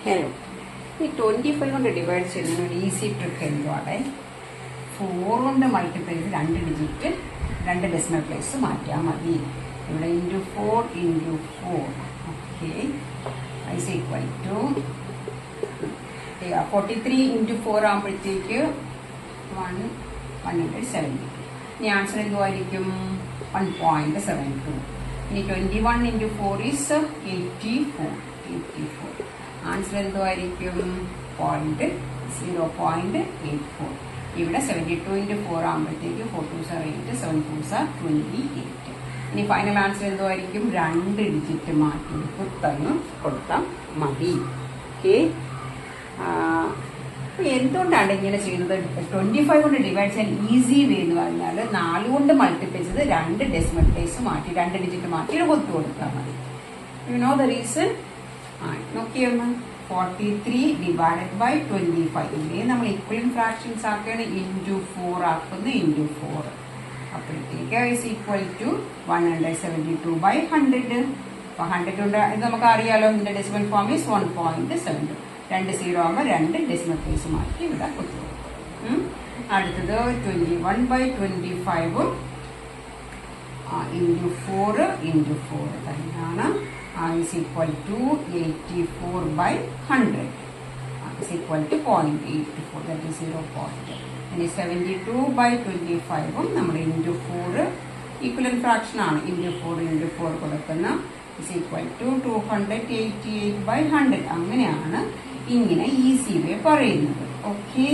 Hello, ഈ 25 കൊണ്ട് divide ചെയ്യുന്ന ഒരു ഈസി ട്രിക്ക് എന്താണ്? 4 കൊണ്ട് മൾട്ടിപ്ലൈ ചെയ്ത് 2 ഡിജിറ്റ് 2 ഡെസിമൽ പ്ലേസ് മാറ്റിയാൽ മതി. ഇവിടെ into 4 into 4 okay is equal to 43 into 4 ആകുമ്പോഴത്തേക്ക് 170. ഇനി ആൻസർ എന്തുമായിരിക്കും? 1.72. ഇനി 21 ഇൻറ്റു 4 ഈസ് 84. ആൻസർ എന്തുമായിരിക്കും? 0.84. ഇവിടെ 72 ഇൻറ്റു 4 ആകുമ്പോഴത്തേക്ക് 4 2 8 7 2 28. ഇനി ഫൈനൽ ആൻസർ എന്തുമായിരിക്കും? 2 ഡിജിറ്റ് മാറ്റി കുത്തങ്ങ് കൊടുത്താൽ മതി. ഓക്കെ, എന്തുകൊണ്ടാണ് ഇങ്ങനെ ചെയ്യുന്നത്? 25 കൊണ്ട് ഡിവൈഡ് ചെയ്യാൻ ഈസി വേ എന്ന് പറഞ്ഞാൽ 4 കൊണ്ട് മൾട്ടിപ്ലൈ ചെയ്ത് 2 ഡെസിമൽ പ്ലേസ് മാറ്റി 2 ഡിജിറ്റ് മാറ്റി കൊത്തു കൊടുത്താൽ മതി. You know the reason? നോക്കിയമ്മ, 43 ഡിവൈഡഡ് ബൈ 25. ഇല്ലേ നമ്മൾ ഈക്വലൻ ഫ്രാക്ഷൻസ് ആക്കുകയാണ്. ഇൻറ്റു 4 ആക്കുന്നു, ഇൻറ്റു 4 അപ്പോഴത്തേക്ക് ഈസ് ഈക്വൽ ടു 172 ബൈ 100. അപ്പൊ 100 കൊണ്ട് ഇത് നമുക്ക് അറിയാലോ, ഇതിന്റെ ഡെസിമൽ ഫോം ഈസ് 1.72. 2 0 ആകുമ്പോൾ 2 ഡെസിമൽ പ്ലേസ് മാറ്റി ഇവിടെ കൊത്തു കൊടുക്കും. അടുത്തത് 21 ബൈ 25 ഇൻറ്റു 4 ഇൻറ്റു 4 തന്നെയാണ്. is equal to 84 by 100 is equal to 0.84, that is 0. ഇനി 72 by 25 നമ്മൾ ഇൻറ്റു 4 ഈക്വലൻ ഫ്രാക്ഷൻ ആണ്. ഇൻറ്റു 4 ഇൻറ്റു 4 കൊടുക്കുന്ന is equal to 288 by 100. അങ്ങനെയാണ് ഇങ്ങനെ ഈസി വേ പറയുന്നത്. ഓക്കെ.